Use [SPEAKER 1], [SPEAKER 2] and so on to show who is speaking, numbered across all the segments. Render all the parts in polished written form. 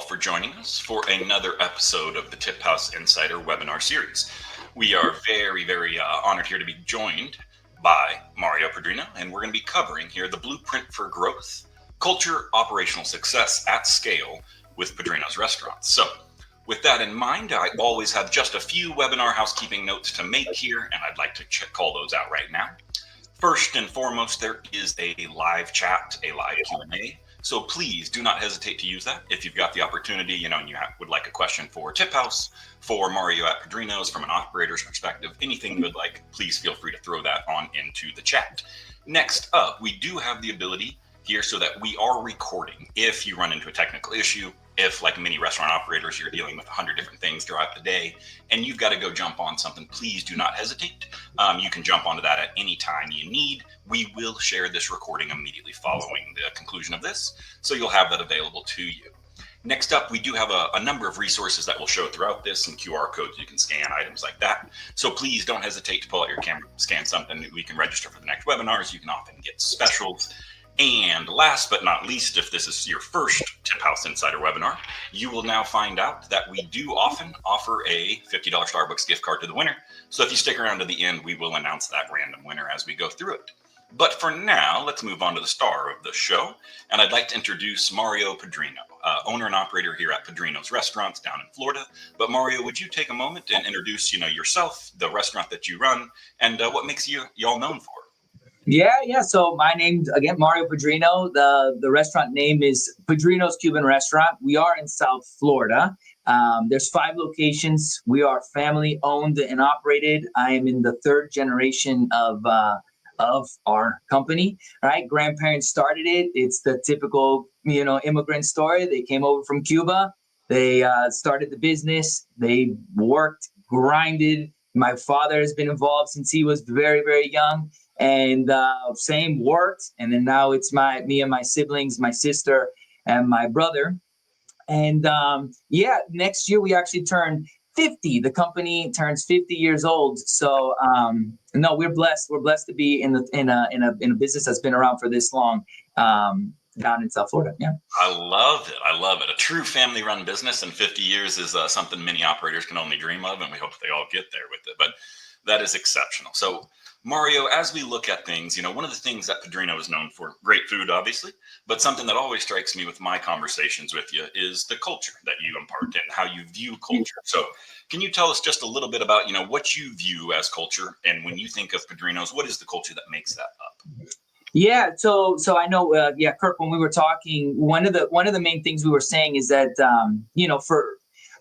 [SPEAKER 1] for joining us for another episode of the TipHaus Insider webinar series. We are very honored here to be joined by Mario Padrino, and we're going to be covering here the blueprint for growth, culture, operational success at scale with Padrino's restaurants. So with that in mind, I always have just a few webinar housekeeping notes to make here, and I'd like to call those out right now. First and foremost, there is a live chat, a live Q&A. So please do not hesitate to use that. If you've got the opportunity, and you would like a question for TipHaus, for Mario at Padrino's, from an operator's perspective, anything you would like, please feel free to throw that on into the chat. Next up, we do have the ability here so that we are recording. If you run into a technical issue, if like many restaurant operators, you're dealing with 100 different things throughout the day and you've got to go jump on something, please do not hesitate. You can jump onto that at any time you need. We will share this recording immediately following the conclusion of this, so you'll have that available to you. Next up, we do have a number of resources that will show throughout this, some QR codes you can scan, items like that. So please don't hesitate to pull out your camera, scan something. We can register for the next webinars. You can often get specials. And last but not least, if this is your first TipHaus Insider webinar, you will now find out that we do often offer a $50 Starbucks gift card to the winner. So if you stick around to the end, we will announce that random winner as we go through it. But for now, let's move on to the star of the show. And I'd like to introduce Mario Padrino, owner and operator here at Padrino's Restaurants down in Florida. But Mario, would you take a moment and introduce, yourself, the restaurant that you run, and what makes y'all known for?
[SPEAKER 2] Yeah. So my name's, again, Mario Padrino. The restaurant name is Padrino's Cuban Restaurant. We are in South Florida. There's 5 locations. We are family owned and operated. I am in the 3rd generation of our company, right? Grandparents started it. It's the typical, immigrant story. They came over from Cuba. They started the business. They worked, grinded. My father has been involved since he was very, very young. And same worked, and then now it's me and my siblings, my sister and my brother. And next year we actually turn 50. The company turns 50 years old. So no, we're blessed. We're blessed to be in a business that's been around for this long down in South Florida. Yeah,
[SPEAKER 1] I love it. A true family-run business in 50 years is something many operators can only dream of, and we hope they all get there with it. But that is exceptional. So Mario, as we look at things, one of the things that Padrino is known for, great food, obviously, but something that always strikes me with my conversations with you is the culture that you impart and how you view culture. So can you tell us just a little bit about, what you view as culture? And when you think of Padrino's, what is the culture that makes that up?
[SPEAKER 2] Yeah. So I know, Kirk, when we were talking, one of the main things we were saying is that,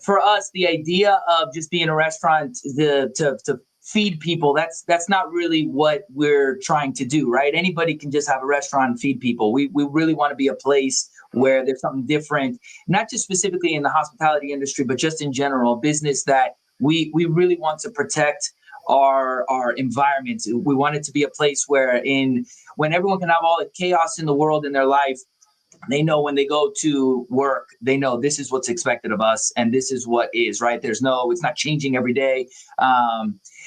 [SPEAKER 2] for us, the idea of just being a restaurant to feed people, that's not really what we're trying to do, right? Anybody can just have a restaurant and feed people. We really want to be a place where there's something different, not just specifically in the hospitality industry, but just in general, business that we really want to protect our environment. We want it to be a place when everyone can have all the chaos in the world in their life, they know when they go to work, they know this is what's expected of us, and this is what is, right? It's not changing every day.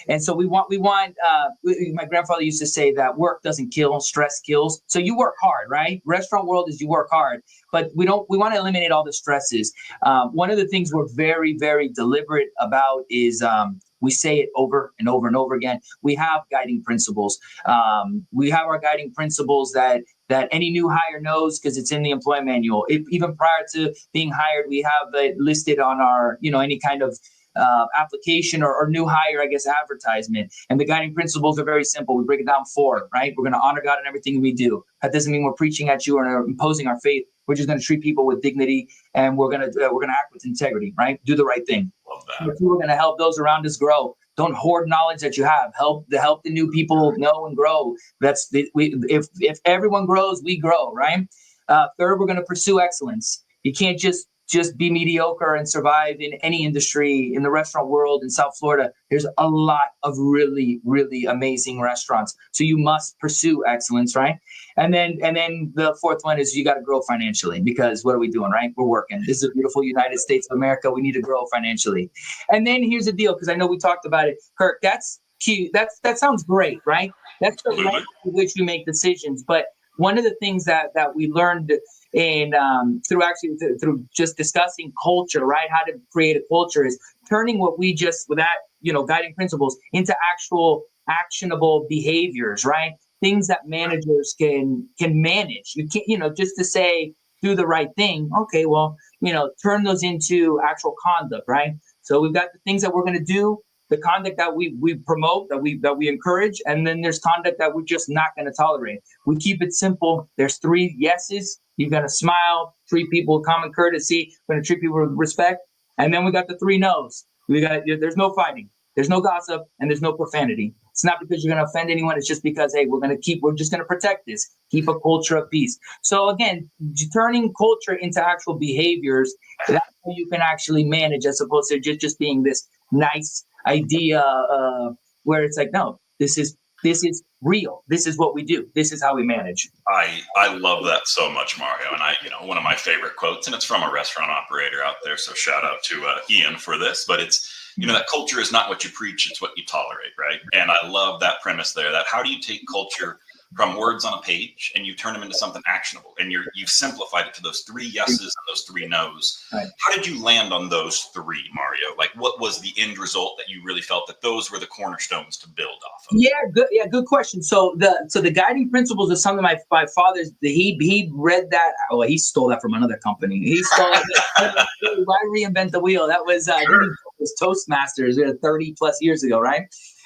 [SPEAKER 2] And so we want, my grandfather used to say that work doesn't kill, stress kills. So you work hard, right? Restaurant world is you work hard, but we want to eliminate all the stresses. One of the things we're very, very deliberate about is, we say it over and over and over again. We have guiding principles. We have our guiding principles that any new hire knows because it's in the employee manual. Even prior to being hired, we have it listed on our, any kind of application or new hire, advertisement. And the guiding principles are very simple. We break it down 4, right? We're going to honor God in everything we do. That doesn't mean we're preaching at you or imposing our faith. We're just going to treat people with dignity, and we're going to act with integrity, right? Do the right thing.
[SPEAKER 1] Love that.
[SPEAKER 2] We're going to help those around us grow. Don't hoard knowledge that you have. Help the new people know and grow. If everyone grows, we grow, right? 3rd, we're going to pursue excellence. You can't just be mediocre and survive in any industry. In the restaurant world in South Florida, there's a lot of really, really amazing restaurants. So you must pursue excellence, right? And then the 4th one is you got to grow financially, because what are we doing, right? We're working. This is a beautiful United States of America. We need to grow financially. And then here's the deal, because I know we talked about it, Kirk. That's cute. That sounds great, right? That's the lens through which we make decisions. But one of the things that we learned in through just discussing culture, right? How to create a culture is turning what we just with that, guiding principles into actual actionable behaviors, right? Things that managers can manage. You can't, just to say do the right thing. Okay, well, turn those into actual conduct, right? So we've got the things that we're going to do, the conduct that we promote, that we encourage, and then there's conduct that we're just not going to tolerate. We keep it simple. There's 3 yeses. You're going to smile, treat people with common courtesy, going to treat people with respect, and then we got the 3 no's. There's no fighting, there's no gossip, and there's no profanity. It's not because you're going to offend anyone. It's just because, hey, we're just going to protect this, keep a culture of peace. So again, turning culture into actual behaviors, that's how you can actually manage, as opposed to just being this nice idea where it's like, no, this is real. This is what we do. This is how we manage.
[SPEAKER 1] I love that so much, Mario. And one of my favorite quotes, and it's from a restaurant operator out there. So shout out to Ian for this, but it's, that culture is not what you preach, it's what you tolerate, right? And I love that premise there, that how do you take culture from words on a page and you turn them into something actionable, and you've simplified it to those 3 yeses and those 3 nos. Right. How did you land on those 3, Mario? Like, what was the end result that you really felt that those were the cornerstones to build off of?
[SPEAKER 2] Good question. So the guiding principles is something my father's, he read that. Oh, he stole that from another company. He stole it. Why reinvent the wheel? That was was Toastmasters 30 plus years ago, right?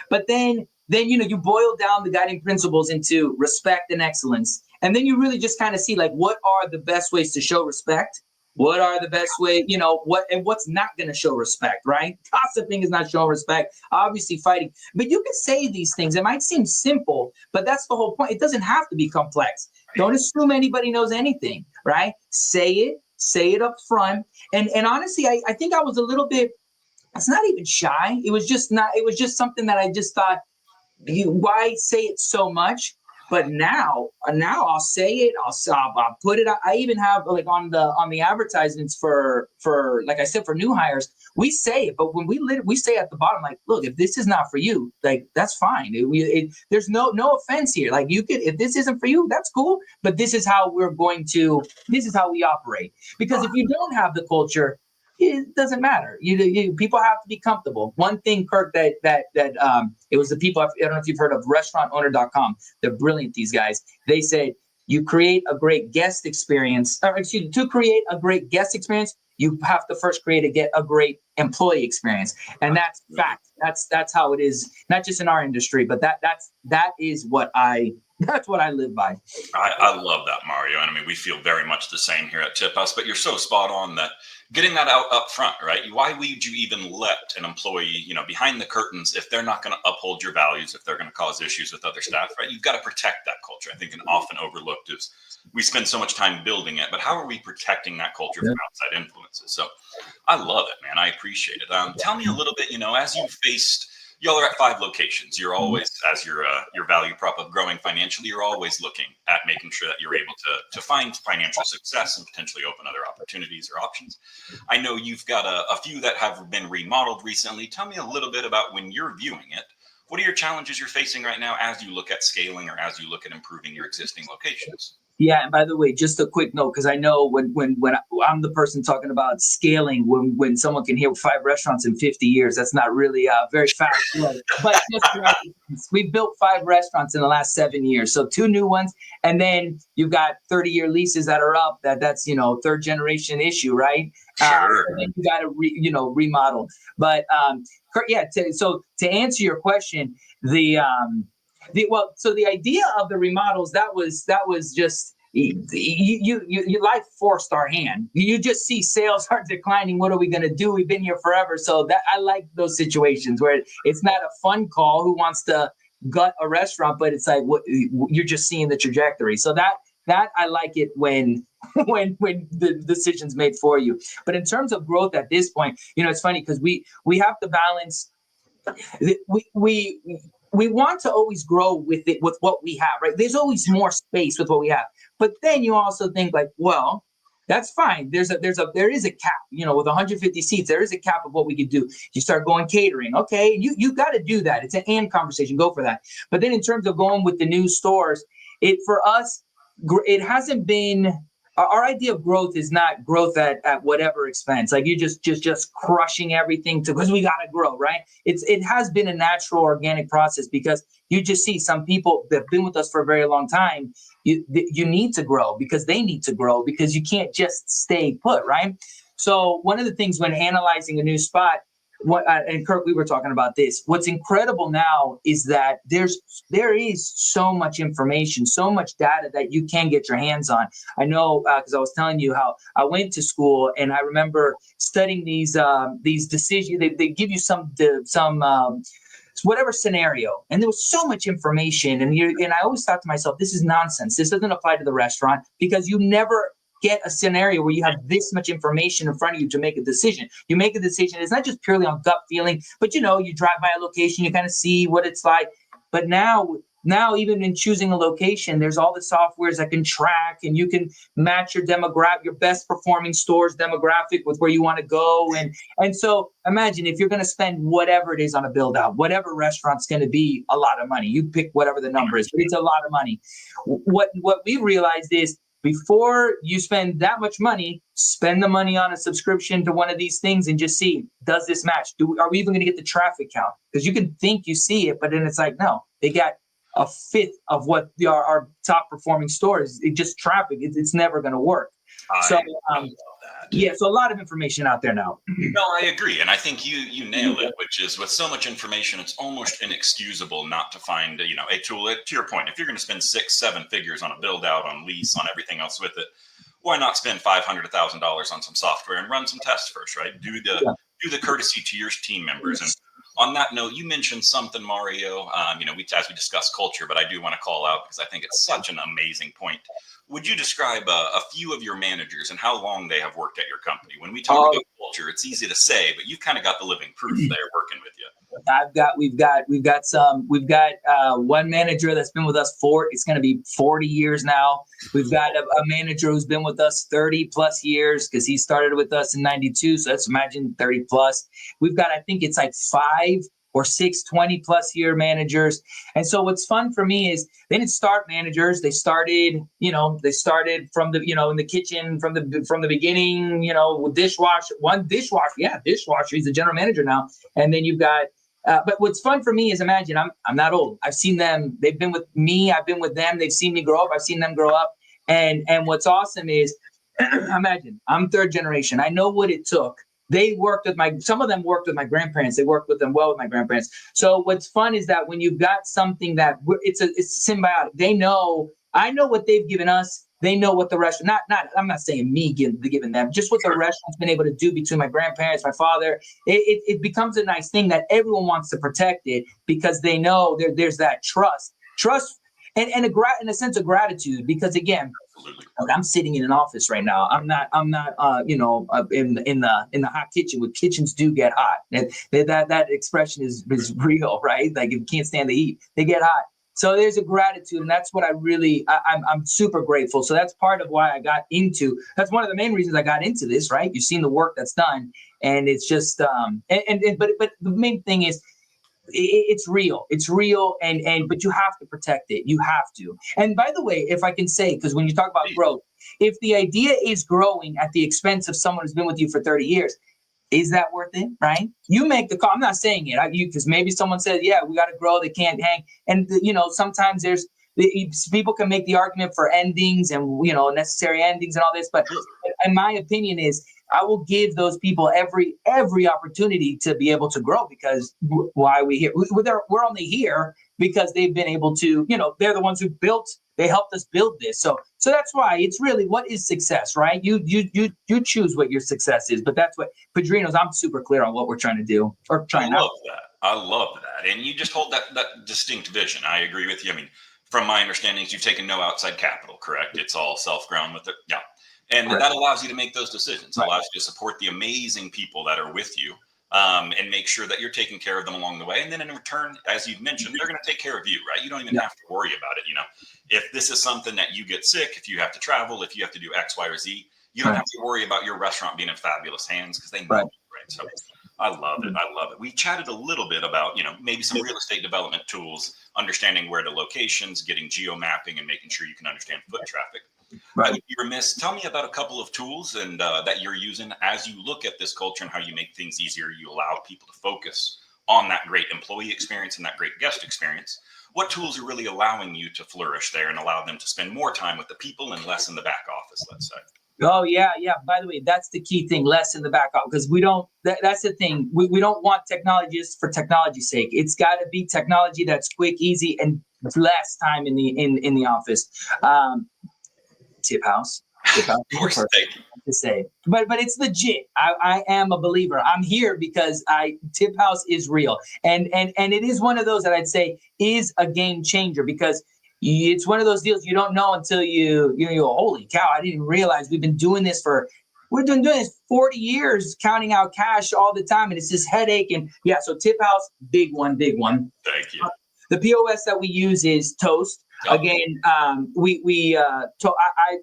[SPEAKER 2] But then you boil down the guiding principles into respect and excellence. And then you really just kind of see, like, what are the best ways to show respect? What are the best way, what's not going to show respect, right? Gossiping is not showing respect. Obviously fighting. But you can say these things. It might seem simple, but that's the whole point. It doesn't have to be complex. Don't assume anybody knows anything, right? Say it up front. And honestly, I think I was a little bit, it's not even shy. It was just something that I just thought, why say it so much? But now I'll say it. I'll put it. I even have, like, on the advertisements for like I said, for new hires, we say it. But when we say at the bottom, like, look, if this is not for you, like, that's fine. There's no offense here. Like, you could, if this isn't for you, that's cool. But this is how this is how we operate. Because if you don't have the culture, it doesn't matter. People have to be comfortable. One thing, Kirk, that it was the people, I don't know if you've heard of restaurantowner.com. They're brilliant, these guys. They said, you create a great guest experience, to create a great guest experience, you have to first create a great employee experience. And that's fact. That's how it is, not just in our industry, but that is what I live by.
[SPEAKER 1] I love that, Mario. And I mean, we feel very much the same here at TipHaus, but you're so spot on that getting that out up front, right? Why would you even let an employee, behind the curtains, if they're not going to uphold your values, if they're going to cause issues with other staff, right? You've got to protect that culture. I think an often overlooked is we spend so much time building it, but how are we protecting that culture from outside influences? So I love it, man. I appreciate it. Tell me a little bit, as you faced, y'all are at 5 locations. You're always, as your value prop of growing financially, you're always looking at making sure that you're able to find financial success and potentially open other opportunities or options. I know you've got a few that have been remodeled recently. Tell me a little bit about, when you're viewing it, what are your challenges you're facing right now as you look at scaling or as you look at improving your existing locations?
[SPEAKER 2] Yeah, and by the way, just a quick note, because I know when I'm the person talking about scaling, when someone can hear 5 restaurants in 50 years, that's not really very fast. But just we built 5 restaurants in the last 7 years, so 2 new ones, and then you've got 30-year leases that are up. That's 3rd generation issue, right?
[SPEAKER 1] Sure.
[SPEAKER 2] And then you got to remodel. But so to answer your question, the idea of the remodels, that was just you life forced our hand. You just see sales are declining. What are we going to do? We've been here forever. So that I like those situations where it's not a fun call who wants to gut a restaurant, but it's like you're just seeing the trajectory. So that I like it when the decision's made for you. But in terms of growth at this point, it's funny because we have to balance. We want to always grow with what we have, right? There's always more space with what we have. But then you also think, like, well, that's fine. There is a cap, with 150 seats, there is a cap of what we could do. You start going catering. Okay, you got to do that. It's an and conversation. Go for that. But then in terms of going with the new stores, for us, it hasn't been. Our idea of growth is not growth at whatever expense. Like you just crushing everything because we gotta grow, right? It has been a natural, organic process because you just see some people that've been with us for a very long time. You need to grow because they need to grow because you can't just stay put, right? So one of the things when analyzing a new spot, and Kirk, we were talking about this. What's incredible now is that there is so much information, so much data that you can get your hands on. I know because I was telling you how I went to school, and I remember studying these decisions. They give you some whatever scenario, and there was so much information, and I always thought to myself, this is nonsense. This doesn't apply to the restaurant because you never get a scenario where you have this much information in front of you to make a decision. You make a decision. It's not just purely on gut feeling, but you drive by a location, you kind of see what it's like. But now even in choosing a location, there's all the softwares that can track, and you can match your demographic, your best performing store's demographic with where you want to go. And so imagine if you're going to spend whatever it is on a build out, whatever restaurant's going to be a lot of money. You pick whatever the number is, but it's a lot of money. What we realized is, before you spend that much money, spend the money on a subscription to one of these things and just see, does this match? Are we even going to get the traffic count? Because you can think you see it, but then it's like, no, they got a fifth of what our top performing stores. It just traffic. It's never going to work. So so a lot of information out there now.
[SPEAKER 1] No, I agree, and I think you nailed it. Which is, with so much information, it's almost inexcusable not to find a tool. To your point, if you're going to spend 6-7 figures on a build out, on lease, on everything else with it, why not spend $500,000 on some software and run some tests first, right? Do the courtesy to your team members. And on that note, you mentioned something, Mario. As we discussed culture, but I do want to call out because I think it's such an amazing point. Would you describe a few of your managers and how long they have worked at your company? When we talk about culture, it's easy to say, but you've kind of got the living proof there working with you.
[SPEAKER 2] We've got one manager that's been with us it's going to be 40 years now. We've got a manager who's been with us 30 plus years because he started with us in 92. So let's imagine 30 plus. We've got, I think it's like 5 or 6 20 plus year managers. And so what's fun for me is they didn't start managers. They started from the, in the kitchen from the beginning, with dishwasher. He's the general manager now. And then you've got, but what's fun for me is, imagine I'm not old. I've seen them. They've been with me. I've been with them. They've seen me grow up. I've seen them grow up. And what's awesome is, imagine I'm third generation. I know what it took. Some of them worked with my grandparents. They worked with them well with my grandparents. So what's fun is that when you've got something that it's symbiotic, I know what they've given us. They know what the restaurant, I'm not saying me giving them, just what the restaurant's been able to do between my grandparents, my father. It becomes a nice thing that everyone wants to protect it because they know there's that trust, and a sense of gratitude. Because again, I'm sitting in an office right now. I'm not in the hot kitchen. Where kitchens do get hot. And that expression is real, right? Like, if you can't stand the heat, they get hot. So there's a gratitude, and that's what I'm super grateful. So that's part of why that's one of the main reasons I got into this, right? You've seen the work that's done, and it's just but the main thing is, it's real, but you have to protect it. You have to. And by the way, if I can say, because when you talk about growth, if the idea is growing at the expense of someone who's been with you for 30 years, is that worth it, right? You make the call. I'm not saying it, because maybe someone says, yeah, we got to grow. They can't hang. And, sometimes people can make the argument for endings and, necessary endings and all this. But in my opinion is, I will give those people every opportunity to be able to grow, because why are we here? We're only here because they've been able to, they're the ones who they helped us build this. So that's why it's really, what is success, right? You choose what your success is, but that's what Padrino's. I'm super clear on what we're trying to do, or trying
[SPEAKER 1] out. I love that. And you just hold that distinct vision. I agree with you. I mean, from my understandings, you've taken no outside capital, correct? It's all self-ground with it. Yeah. And that allows you to make those decisions. It allows you to support the amazing people that are with you, and make sure that you're taking care of them along the way. And then in return, as you've mentioned, they're going to take care of you, right? You don't even have to worry about it. If this is something that you get sick, if you have to travel, if you have to do X, Y, or Z, you don't have to worry about your restaurant being in fabulous hands, because they know, right? So I love it. I love it. We chatted a little bit about, maybe some real estate development tools, understanding where the locations, getting geo mapping, and making sure you can understand foot traffic. I
[SPEAKER 2] Right.
[SPEAKER 1] would be remiss. Tell me about a couple of tools and that you're using as you look at this culture and how you make things easier. You allow people to focus on that great employee experience and that great guest experience. What tools are really allowing you to flourish there and allow them to spend more time with the people and less in the back office, let's say?
[SPEAKER 2] Oh yeah, yeah. By the way, that's the key thing. Less in the back office, because we don't. That's the thing. We don't want technology just for technology's sake. It's got to be technology that's quick, easy, and less time in the office. Um, TipHaus, TipHaus
[SPEAKER 1] Of
[SPEAKER 2] is the
[SPEAKER 1] course,
[SPEAKER 2] first
[SPEAKER 1] thank you.
[SPEAKER 2] to say, but it's legit. I am a believer. I'm here because TipHaus is real, and it is one of those that I'd say is a game changer because it's one of those deals you don't know until you go, holy cow, I didn't realize we've been doing this 40 years, counting out cash all the time, and it's this headache. And yeah, so TipHaus, big one, big one.
[SPEAKER 1] Thank you.
[SPEAKER 2] The POS that we use is Toast.
[SPEAKER 1] Oh,
[SPEAKER 2] Again,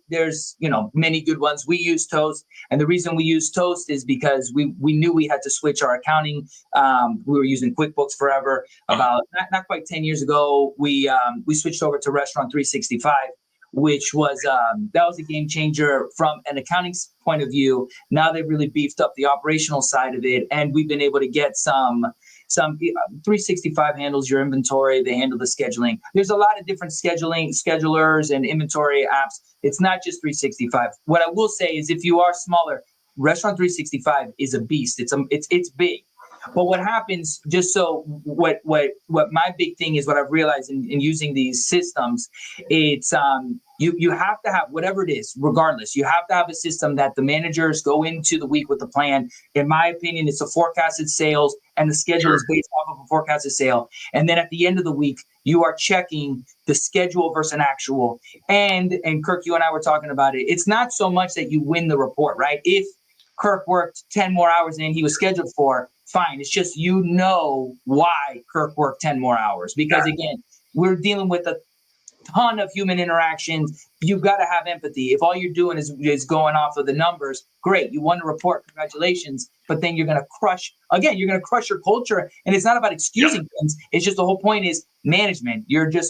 [SPEAKER 2] there's many good ones. We use Toast, and the reason we use Toast is because we knew we had to switch our accounting. We were using QuickBooks forever. About not quite 10 years ago, we switched over to Restaurant 365, which was that was a game changer from an accounting point of view. Now they've really beefed up the operational side of it, and we've been able to get some 365 handles your inventory. They handle the scheduling. There's a lot of different schedulers and inventory apps. It's not just 365. What I will say is if you are smaller, Restaurant 365 is a beast. It's big. But what happens, just so what my big thing is, what I've realized in using these systems, it's you have to have whatever it is, regardless. You have to have a system that the managers go into the week with a plan. In my opinion, it's a forecasted sales, and the schedule is based off of a forecasted sale. And then at the end of the week, you are checking the schedule versus an actual. And Kirk, you and I were talking about it. It's not so much that you win the report, right? If Kirk worked 10 more hours than he was scheduled for, fine. It's just why Kirk worked 10 more hours. Because again, we're dealing with a ton of human interactions. You've got to have empathy. If all you're doing is going off of the numbers, great. You won the report, congratulations. But then you're going to crush your culture. And it's not about excusing things. It's just the whole point is management.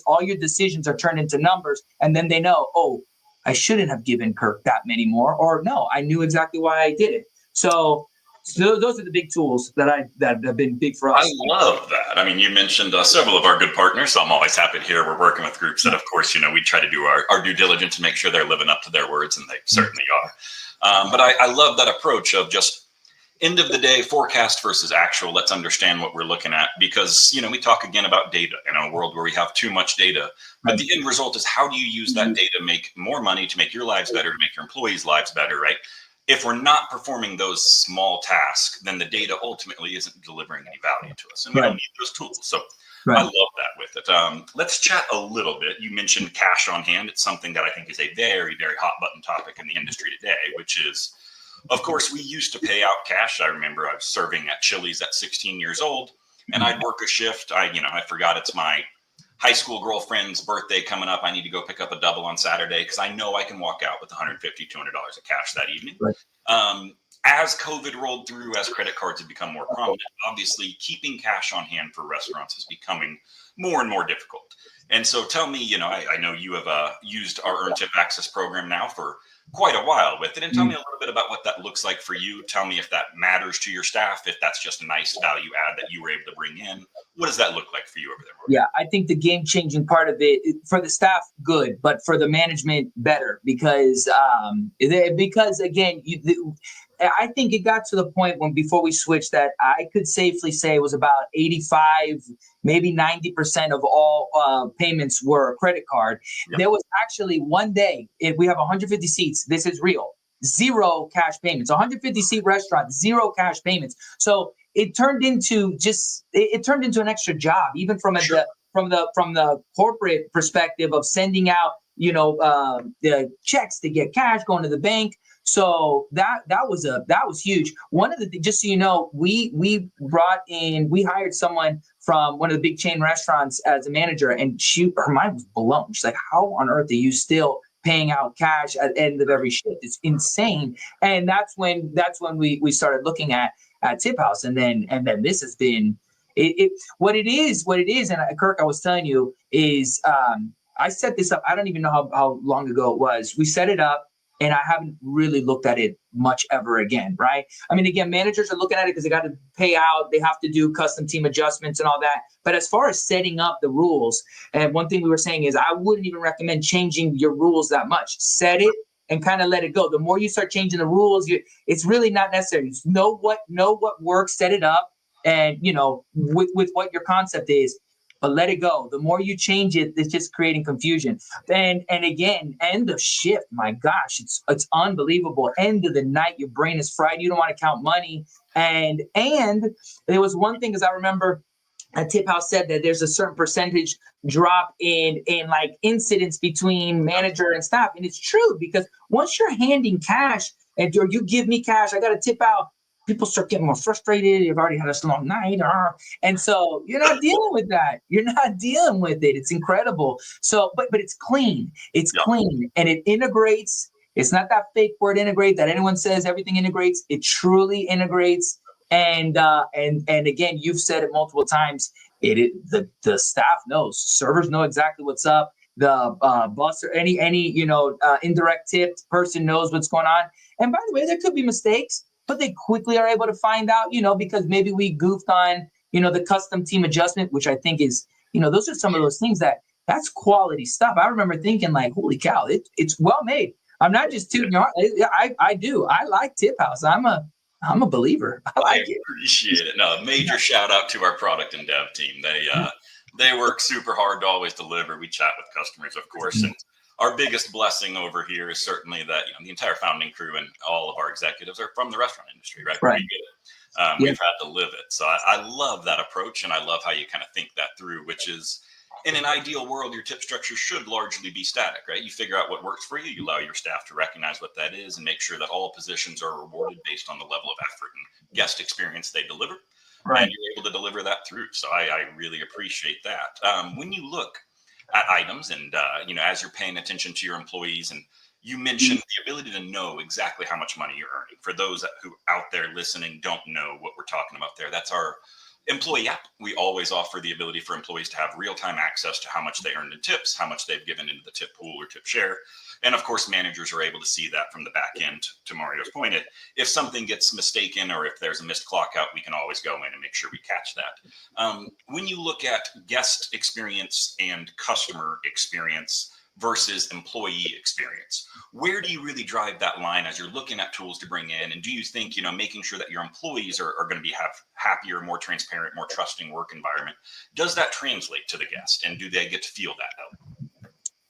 [SPEAKER 2] All your decisions are turned into numbers. And then they know, oh, I shouldn't have given Kirk that many more, or no, I knew exactly why I did it. So those are the big tools that have been big for us.
[SPEAKER 1] I love that. I mean, you mentioned several of our good partners. So I'm always happy to hear we're working with groups that, of course, we try to do our due diligence to make sure they're living up to their words, and they certainly are. But I love that approach of just end of the day forecast versus actual. Let's understand what we're looking at, because we talk again about data in a world where we have too much data. But the end result is, how do you use that data to make more money, to make your lives better, to make your employees' lives better, right? If we're not performing those small tasks, then the data ultimately isn't delivering any value to us, and we don't need those tools. So I love that with it. Let's chat a little bit. You mentioned cash on hand. It's something that I think is a very, very hot button topic in the industry today, which is, of course, we used to pay out cash. I remember I was serving at Chili's at 16 years old, and I'd work a shift. I forgot it's my high school girlfriend's birthday coming up. I need to go pick up a double on Saturday because I know I can walk out with $150, $200 of cash that evening. As COVID rolled through, as credit cards have become more prominent, obviously keeping cash on hand for restaurants is becoming more and more difficult. And so tell me, I know you have used our Earn Tip Access program now for quite a while with it. And tell me a little bit about what that looks like for you. Tell me if that matters to your staff, if that's just a nice value add that you were able to bring in. What does that look like for you over there, Marty?
[SPEAKER 2] Yeah, I think the game-changing part of it, for the staff, good, but for the management, better, because again, I think it got to the point before we switched that I could safely say it was about 85, maybe 90% of all payments were a credit card. Yep. There was actually one day, if we have 150 seats, this is real, 0 cash payments, 150 seat restaurant, 0 cash payments. So it turned into an extra job, even from the corporate perspective of sending out, the checks to get cash, going to the bank. So that was huge. One of the things, just so you know, we hired someone from one of the big chain restaurants as a manager, and her mind was blown. She's like, how on earth are you still paying out cash at the end of every shift? It's insane. And that's when we started looking at at TipHaus, and then this has been what it is. And Kirk, I was telling you is I set this up. I don't even know how long ago it was. We set it up, and I haven't really looked at it much ever again, right? I mean, again, managers are looking at it because they got to pay out, they have to do custom team adjustments and all that. But as far as setting up the rules, and one thing we were saying is I wouldn't even recommend changing your rules that much. Set it and kind of let it go. The more you start changing the rules, it's really not necessary. Just know what works, set it up, and with what your concept is, but let it go. The more you change it, it's just creating confusion. And again, end of shift. My gosh, it's unbelievable. End of the night, your brain is fried. You don't want to count money. And there was one thing, as I remember, TipHaus said that there's a certain percentage drop in like incidents between manager and staff, and it's true because once you're handing cash or you give me cash, I got to tip out. People start getting more frustrated. You've already had a long night, and so you're not dealing with that. You're not dealing with it. It's incredible. So, but it's clean. It's clean, and it integrates. It's not that fake word integrate that anyone says everything integrates. It truly integrates. And again, you've said it multiple times. The staff knows, servers know exactly what's up. The boss or any indirect tipped person knows what's going on. And by the way, there could be mistakes, but they quickly are able to find out, because maybe we goofed on, the custom team adjustment, which I think is, those are some of those things that's quality stuff. I remember thinking like, holy cow, it's well made. I'm not just tooting. I do. I like TipHaus. I'm a believer. I like it.
[SPEAKER 1] Appreciate it. No, major shout out to our product and dev team. They work super hard to always deliver. We chat with customers, of course, and our biggest blessing over here is certainly that the entire founding crew and all of our executives are from the restaurant industry, right?
[SPEAKER 2] Right.
[SPEAKER 1] We get it. We've had to live it. So I love that approach, and I love how you kind of think that through, which is, in an ideal world, your tip structure should largely be static, right? You figure out what works for you. You allow your staff to recognize what that is and make sure that all positions are rewarded based on the level of effort and guest experience they deliver. Right. And you're able to deliver that through. So I really appreciate that. When you look at items and, as you're paying attention to your employees, and you mentioned the ability to know exactly how much money you're earning. For those who out there listening don't know what we're talking about there, that's our employee app. We always offer the ability for employees to have real-time access to how much they earned in tips, how much they've given into the tip pool or tip share. And of course, managers are able to see that from the back end. To Mario's point, if something gets mistaken or if there's a missed clock out, we can always go in and make sure we catch that. When you look at guest experience and customer experience versus employee experience, where do you really drive that line as you're looking at tools to bring in? And do you think, making sure that your employees are going to have happier, more transparent, more trusting work environment, does that translate to the guest? And do they get to feel that out?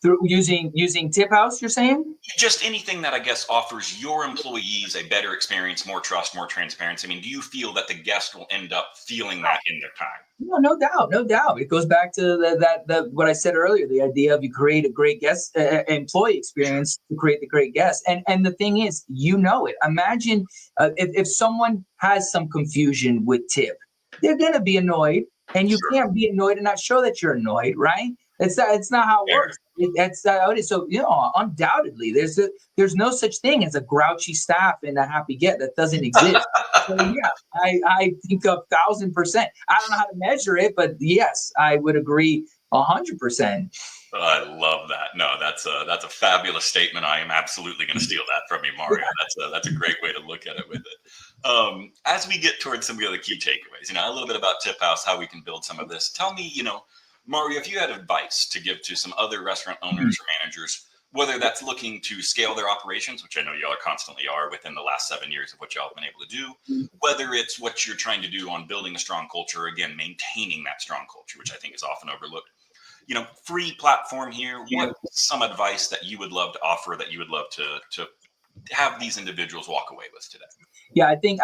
[SPEAKER 2] Through using TipHaus, you're saying?
[SPEAKER 1] Just anything that I guess offers your employees a better experience, more trust, more transparency. I mean, do you feel that the guest will end up feeling that in their time?
[SPEAKER 2] No doubt. It goes back to that what I said earlier, the idea of you create a great guest employee experience to create the great guest. And the thing is, it. Imagine if someone has some confusion with tip, they're going to be annoyed, and you can't be annoyed and not show that you're annoyed, right? It's not how it works. That's how it is. So, undoubtedly, there's no such thing as a grouchy staff and a happy get. That doesn't exist. So, I think 1,000%. I don't know how to measure it, but yes, I would agree 100%.
[SPEAKER 1] I love that. No, that's a fabulous statement. I am absolutely going to steal that from you, Mario. That's a great way to look at it with it. As we get towards some of the other key takeaways, a little bit about TipHaus, how we can build some of this. Tell me, Mario, if you had advice to give to some other restaurant owners or managers, whether that's looking to scale their operations, which I know y'all are constantly are within the last 7 years of what y'all have been able to do, whether it's what you're trying to do on building a strong culture, again, maintaining that strong culture, which I think is often overlooked. Free platform here. What's some advice that you would love to offer, that you would love to have these individuals walk away with today?
[SPEAKER 2] Yeah, I think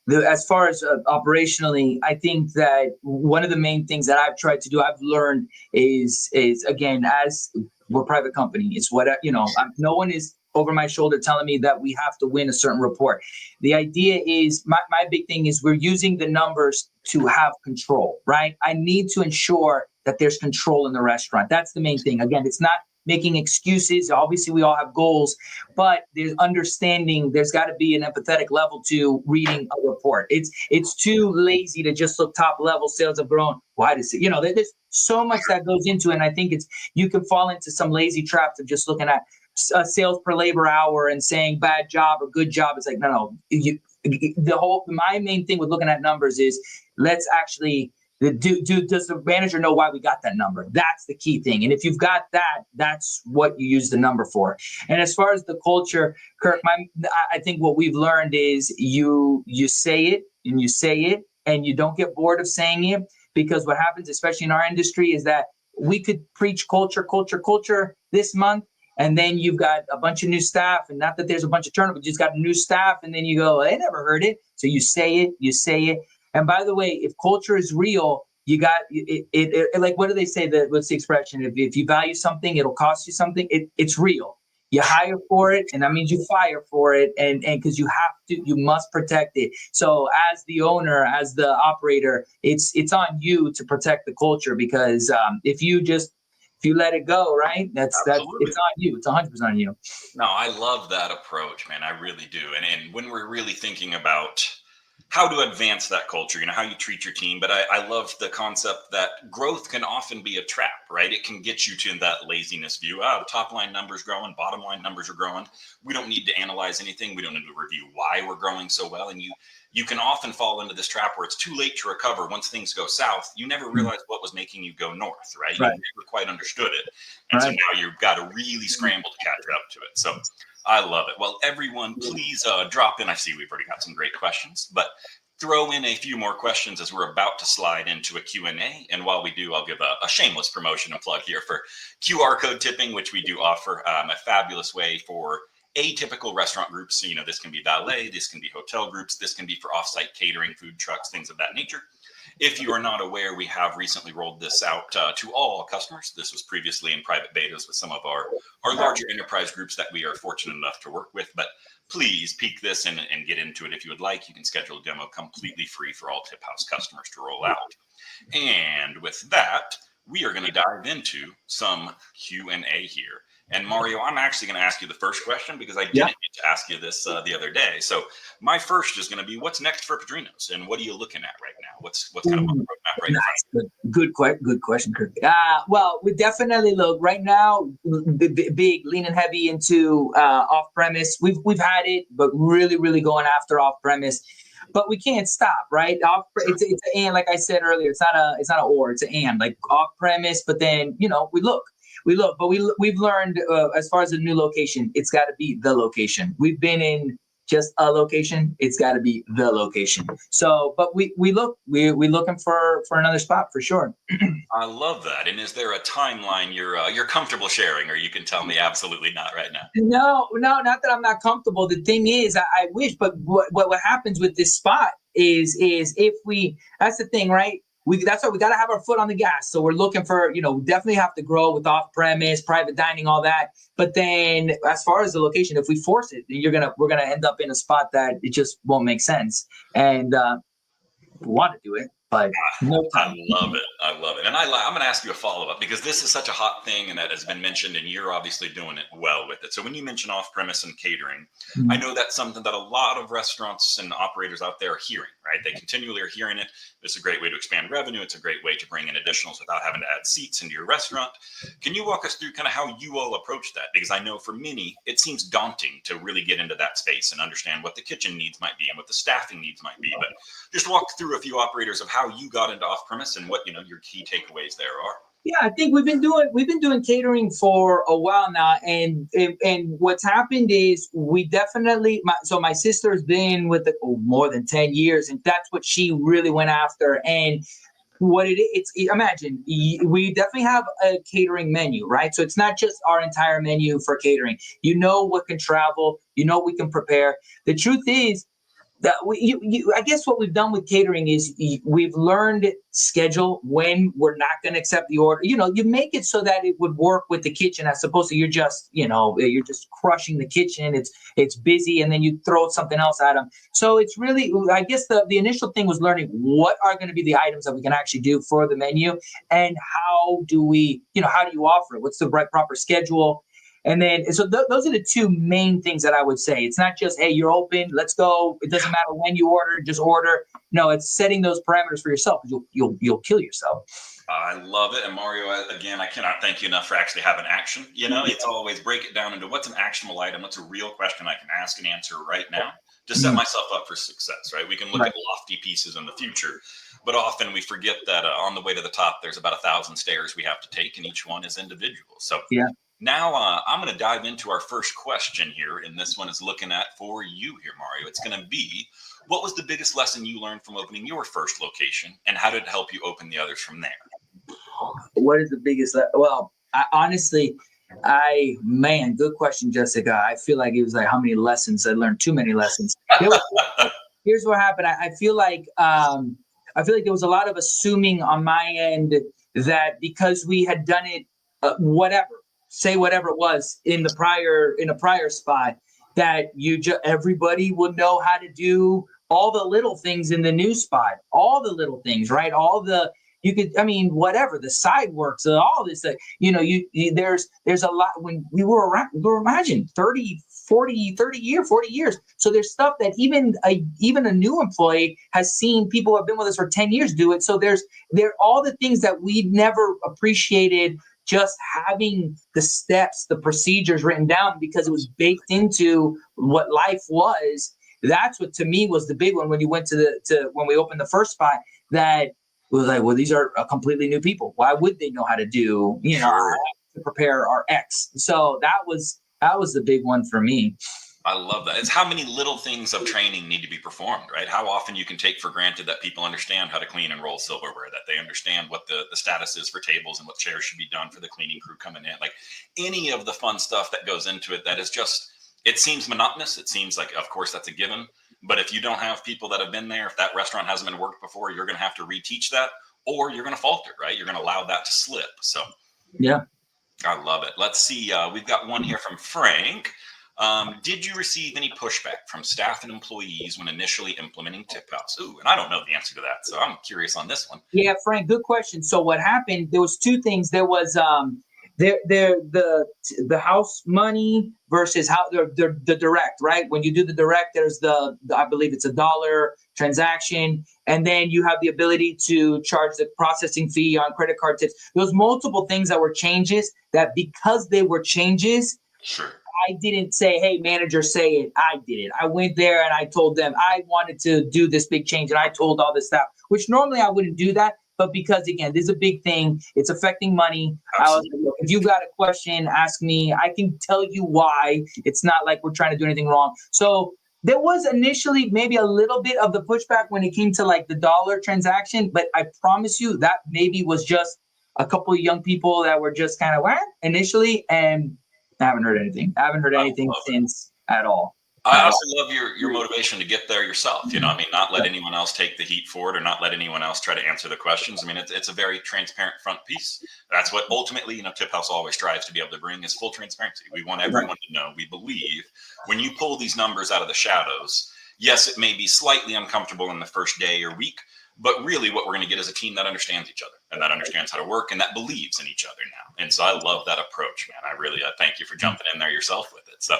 [SPEAKER 2] as far as operationally, I think that one of the main things that I've tried to do, I've learned is again, as we're a private company, it's what, no one is over my shoulder telling me that we have to win a certain report. The idea is, my big thing is we're using the numbers to have control, right? I need to ensure that there's control in the restaurant. That's the main thing. Again, it's not making excuses. Obviously, we all have goals, but there's understanding. There's got to be an empathetic level to reading a report. It's too lazy to just look top level. Sales have grown. Why does it? There's so much that goes into it. And I think you can fall into some lazy traps of just looking at sales per labor hour and saying bad job or good job. It's like, no. My main thing with looking at numbers is let's actually does the manager know why we got that number? That's the key thing. And if you've got that, that's what you use the number for. And as far as the culture, Kirk, I think what we've learned is you say it and you say it and you don't get bored of saying it, because what happens, especially in our industry, is that we could preach culture this month, and then you've got a bunch of new staff, and not that there's a bunch of turnover, you just got new staff, and then you go, they never heard it. So you say it. And by the way, if culture is real, you got it like, what do they say? What's the expression? If you value something, it'll cost you something. It's real. You hire for it, and that means you fire for it, and because you must protect it. So as the owner, as the operator, it's on you to protect the culture, because if you let it go, right? That's it's on you. It's 100% on you.
[SPEAKER 1] No, I love that approach, man. I really do. And when we're really thinking about how to advance that culture, how you treat your team. But I love the concept that growth can often be a trap, right? It can get you to that laziness view. The top line numbers growing, bottom line numbers are growing. We don't need to analyze anything. We don't need to review why we're growing so well. And you can often fall into this trap where it's too late to recover. Once things go south, you never realize what was making you go north, right? You never quite understood it. And so now you've got to really scramble to catch up to it. So I love it. Well, everyone, please drop in. I see we've already got some great questions, but throw in a few more questions as we're about to slide into a Q&A. And while we do, I'll give a shameless promotion and plug here for QR code tipping, which we do offer, a fabulous way for atypical restaurant groups. So, this can be valet, this can be hotel groups, this can be for offsite catering, food trucks, things of that nature. If you are not aware, we have recently rolled this out to all customers. This was previously in private betas with some of our larger enterprise groups that we are fortunate enough to work with. But please peek this and get into it if you would like. You can schedule a demo completely free for all TipHaus customers to roll out. And with that, we are going to dive into some Q&A here. And Mario, I'm actually going to ask you the first question because I didn't get to ask you this the other day. So my first is going to be, what's next for Padrinos, and what are you looking at right now? What's kind of on the roadmap right now?
[SPEAKER 2] Good question, Kirk. Well, we definitely look right now big, leaning heavy into off premise. We've had it, but really going after off premise. But we can't stop, right? It's an and, like I said earlier. It's not a or. It's an and, like off premise. But then we look, but we've learned as far as a new location, it's got to be the location. We've been in just a location, it's got to be the location. So, but we're looking for another spot for sure.
[SPEAKER 1] I love that. And is there a timeline you're comfortable sharing, or you can tell me absolutely not right now?
[SPEAKER 2] No, not that I'm not comfortable. The thing is, I wish, but what happens with this spot is if that's the thing, right? That's why we got to have our foot on the gas. So we're looking for, definitely have to grow with off premise, private dining, all that. But then as far as the location, if we force it, we're going to end up in a spot that it just won't make sense. And we want to do it, but no time.
[SPEAKER 1] I love it. And I'm going to ask you a follow-up, because this is such a hot thing and that has been mentioned, and you're obviously doing it well with it. So when you mention off-premise and catering, I know that's something that a lot of restaurants and operators out there are hearing, right? They continually are hearing it. It's a great way to expand revenue. It's a great way to bring in additionals without having to add seats into your restaurant. Can you walk us through kind of how you all approach that? Because I know for many, it seems daunting to really get into that space and understand what the kitchen needs might be and what the staffing needs might be. But just walk through a few operators of how you got into off-premise and what your key takeaways there are.
[SPEAKER 2] Yeah, I think we've been doing catering for a while now, and what's happened is we definitely. My sister's been with more than 10 years, and that's what she really went after. And what imagine we definitely have a catering menu, right? So it's not just our entire menu for catering. What can travel, what we can prepare. The truth is, I guess what we've done with catering is we've learned schedule when we're not going to accept the order. You make it so that it would work with the kitchen as opposed to you're just crushing the kitchen. It's busy, and then you throw something else at them. So it's really, I guess the initial thing was learning what are going to be the items that we can actually do for the menu, and how do you offer it? What's the right proper schedule? And then, so those are the two main things that I would say. It's not just, hey, you're open, let's go. It doesn't matter when you order, just order. No, it's setting those parameters for yourself. You'll kill yourself.
[SPEAKER 1] I love it. And Mario, again, I cannot thank you enough for actually having action. It's always break it down into what's an actionable item, what's a real question I can ask and answer right now to set myself up for success, right? We can look at lofty pieces in the future, but often we forget that on the way to the top, there's about 1,000 stairs we have to take, and each one is individual. So now I'm going to dive into our first question here, and this one is looking at for you here, Mario. It's going to be, what was the biggest lesson you learned from opening your first location, and how did it help you open the others from there?
[SPEAKER 2] What is the biggest? Well, honestly, good question, Jessica. I feel like it was like how many lessons I learned. Too many lessons. Here's what happened. I feel like there was a lot of assuming on my end that because we had done it, whatever it was in a prior spot, that everybody would know how to do all the little things in the new spot, all the little things, right? Whatever, the side works, all this, there's a lot. When we were around, imagine 40 years. So there's stuff that even a new employee has seen people who have been with us for 10 years do it. So there all the things that we never appreciated, just having the steps, the procedures written down, because it was baked into what life was. That's what to me was the big one when you went when we opened the first spot, that it was like, well, these are completely new people. Why would they know how to do, to prepare our X? So that was the big one for me.
[SPEAKER 1] I love that. It's how many little things of training need to be performed, right? How often you can take for granted that people understand how to clean and roll silverware, that they understand what the status is for tables and what chairs should be done for the cleaning crew coming in. Like any of the fun stuff that goes into it, that is just, it seems monotonous. It seems like, of course, that's a given. But if you don't have people that have been there, if that restaurant hasn't been worked before, you're going to have to reteach that, or you're going to falter, right? You're going to allow that to slip. So,
[SPEAKER 2] yeah,
[SPEAKER 1] I love it. Let's see. We've got one here from Frank. Did you receive any pushback from staff and employees when initially implementing TipHaus? Ooh, and I don't know the answer to that, so I'm curious on this one.
[SPEAKER 2] Yeah, Frank, good question. So what happened? There was two things. There was the house money versus how the direct, right? When you do the direct, there's I believe it's $1 transaction, and then you have the ability to charge the processing fee on credit card tips. There was multiple things that were changes, that because they were changes,
[SPEAKER 1] sure,
[SPEAKER 2] I didn't say, hey, manager, say it. I did it. I went there and I told them I wanted to do this big change, and I told all this stuff, which normally I wouldn't do that. But because, again, this is a big thing, it's affecting money. I was like, look, if you got a question, ask me. I can tell you why. It's not like we're trying to do anything wrong. So there was initially maybe a little bit of the pushback when it came to like the $1 transaction. But I promise you that maybe was just a couple of young people that were just kind of initially. And I haven't heard anything. I haven't heard anything since at all.
[SPEAKER 1] I also love your motivation to get there yourself. Not let anyone else take the heat for it, or not let anyone else try to answer the questions. It's a very transparent front piece. That's what ultimately, TipHaus always strives to be able to bring, is full transparency. We want everyone to know. We believe when you pull these numbers out of the shadows, yes, it may be slightly uncomfortable in the first day or week, but really what we're going to get is a team that understands each other and that understands how to work and that believes in each other now. And so I love that approach, man. I really thank you for jumping in there yourself with it. So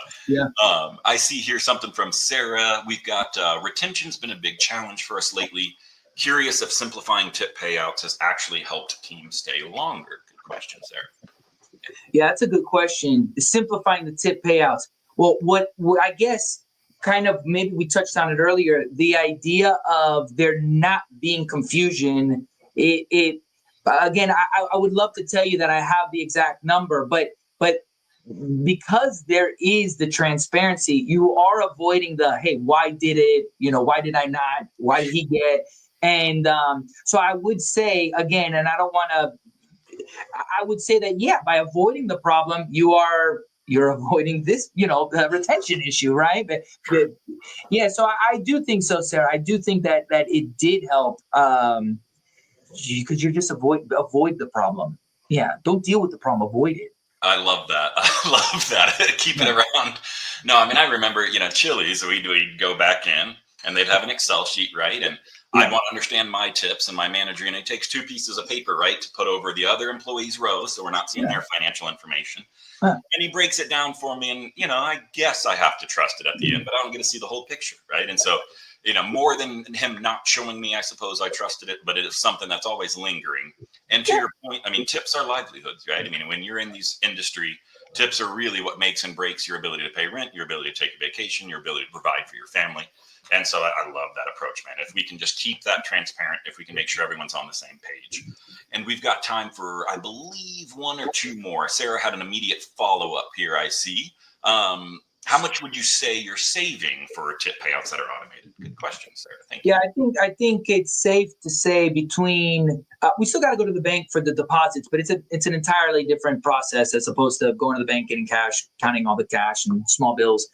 [SPEAKER 1] I see here something from Sarah. We've got retention's been a big challenge for us lately. Curious if simplifying tip payouts has actually helped teams stay longer. Good question, Sarah.
[SPEAKER 2] Yeah, that's a good question. Simplifying the tip payouts. Well, what I guess kind of maybe we touched on it earlier, the idea of there not being confusion. It again, I would love to tell you that I have the exact number, but because there is the transparency, you are avoiding the, hey, why did it? Why did I not? Why did he get? And so I would say again, and I would say that, yeah, by avoiding the problem, you are you're avoiding this, retention issue, right? But yeah, so I do think so, Sarah. I do think that it did help, because you're just avoid the problem. Yeah, don't deal with the problem, avoid it.
[SPEAKER 1] I love that. I love that. Keep it around. No, I mean, I remember, Chili's, we'd go back in and they'd have an Excel sheet, right? And I'd want to understand my tips, and my manager, it takes two pieces of paper, right, to put over the other employees' rows so we're not seeing their financial information.
[SPEAKER 2] Huh.
[SPEAKER 1] And he breaks it down for me, and I guess I have to trust it at the end, but I don't get to see the whole picture, right? And so, more than him not showing me, I suppose I trusted it, but it is something that's always lingering. And to your point, I mean, tips are livelihoods, right? I mean, when you're in these industry, tips are really what makes and breaks your ability to pay rent, your ability to take a vacation, your ability to provide for your family. And so I love that approach, man. If we can just keep that transparent, if we can make sure everyone's on the same page. And we've got time for, I believe, one or two more. Sarah had an immediate follow-up here, I see. How much would you say you're saving for tip payouts that are automated? Good question, Sarah. Thank you.
[SPEAKER 2] Yeah, I think it's safe to say between we still got to go to the bank for the deposits, but it's an entirely different process as opposed to going to the bank, getting cash, counting all the cash and small bills.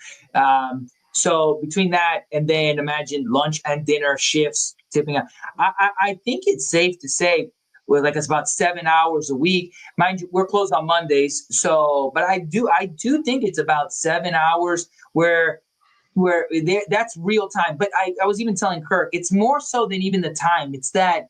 [SPEAKER 2] So between that and then imagine lunch and dinner shifts, tipping out, I think it's safe to say it's about 7 hours a week. Mind you, we're closed on Mondays, so but I do think it's about 7 hours where that's real time. But I was even telling Kirk, it's more so than even the time. It's that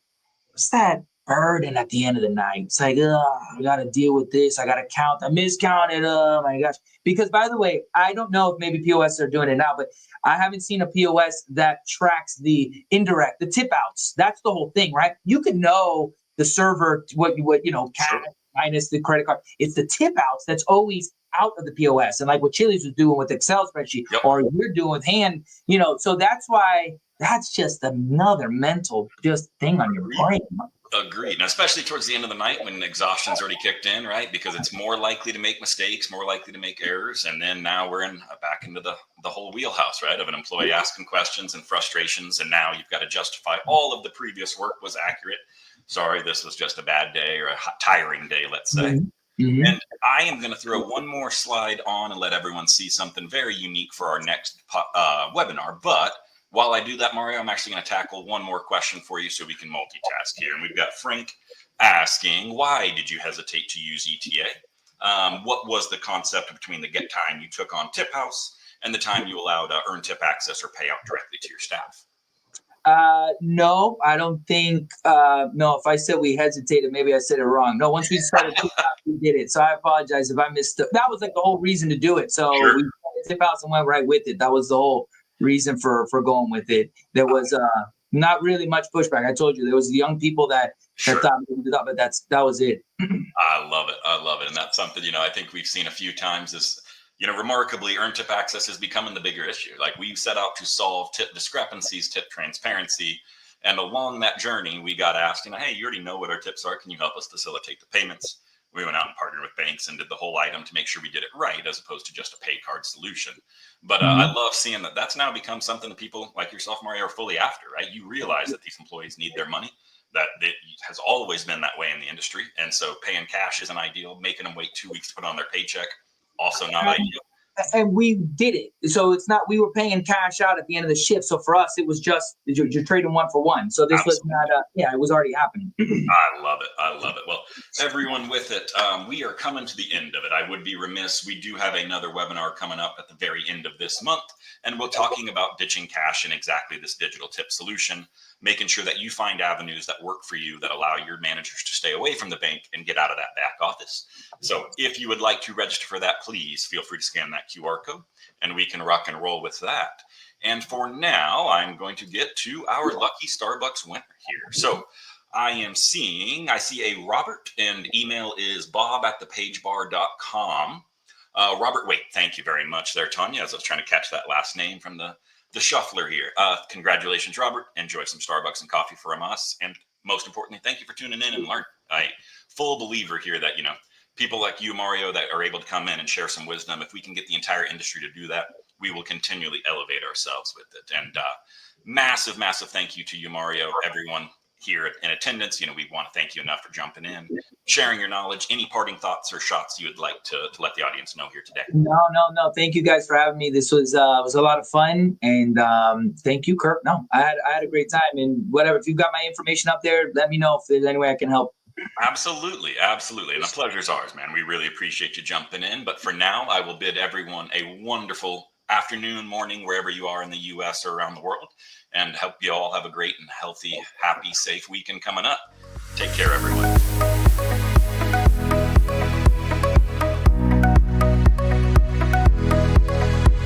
[SPEAKER 2] burden at the end of the night. It's like, I got to deal with this. I got to count. I miscounted. Oh my gosh. Because by the way, I don't know if maybe POS are doing it now, but I haven't seen a POS that tracks the indirect, the tip outs. That's the whole thing, right? You can know the server, what cash minus the credit card. It's the tip outs that's always out of the POS. And like what Chili's was doing with Excel spreadsheet, or you're doing with hand, so that's why that's just another mental just thing on your brain.
[SPEAKER 1] Agreed. And especially towards the end of the night when exhaustion's already kicked in, right? Because it's more likely to make mistakes, more likely to make errors. And then now we're back into the whole wheelhouse, right? Of an employee asking questions and frustrations. And now you've got to justify all of the previous work was accurate. Sorry, this was just a bad day or a tiring day, let's say. Mm-hmm. And I am going to throw one more slide on and let everyone see something very unique for our next webinar. But while I do that, Mario, I'm actually going to tackle one more question for you so we can multitask here. And we've got Frank asking, why did you hesitate to use ETA? What was the concept between the get time you took on TipHaus and the time you allowed earn tip access or payout directly to your staff?
[SPEAKER 2] No, I don't think. No, if I said we hesitated, maybe I said it wrong. No, once we started, we did it. So I apologize if I missed it. That was like the whole reason to do it. So we TipHaus and went right with it. That was the whole reason for going with it. There was not really much pushback. I told you there was young people that thought we did that, but that was it.
[SPEAKER 1] I love it, and that's something I think we've seen a few times. Is remarkably, earned tip access is becoming the bigger issue. Like we set out to solve tip discrepancies, tip transparency, and along that journey, we got asked, hey, you already know what our tips are. Can you help us facilitate the payments? We went out and partnered with banks and did the whole item to make sure we did it right, as opposed to just a pay card solution. But I love seeing that that's now become something that people like yourself, Mario, are fully after, right? You realize that these employees need their money, that it has always been that way in the industry. And so paying cash isn't ideal. Making them wait 2 weeks to put on their paycheck, also not ideal.
[SPEAKER 2] And we did it. So it's not, we were paying cash out at the end of the shift. So for us, it was just, you're trading 1 for 1. So this was not, it was already happening.
[SPEAKER 1] I love it. Well, everyone with it, we are coming to the end of it. I would be remiss. We do have another webinar coming up at the very end of this month, and we're talking about ditching cash and exactly this digital tip solution, making sure that you find avenues that work for you that allow your managers to stay away from the bank and get out of that back office. So if you would like to register for that, please feel free to scan that QR code and we can rock and roll with that. And for now, I'm going to get to our lucky Starbucks winner here. So I see a Robert, and email is bob@thepagebar.com. Robert, wait, thank you very much there, Tanya, as I was trying to catch that last name from the shuffler here. Congratulations, Robert. Enjoy some Starbucks and coffee from us. And most importantly, thank you for tuning in and learning. I'm full believer here that, people like you, Mario, that are able to come in and share some wisdom. If we can get the entire industry to do that, we will continually elevate ourselves with it. And massive, massive thank you to you, Mario, everyone here in attendance, we want to thank you enough for jumping in, sharing your knowledge. Any parting thoughts or shots you would like to let the audience know here today?
[SPEAKER 2] No. Thank you guys for having me. This was a lot of fun, and thank you, Kirk. No, I had a great time, and whatever. If you've got my information up there, let me know if there's any way I can help.
[SPEAKER 1] Absolutely. And the pleasure's ours, man. We really appreciate you jumping in. But for now, I will bid everyone a wonderful afternoon, morning, wherever you are in the US or around the world, and hope you all have a great and healthy, happy, safe weekend coming up. Take care, everyone.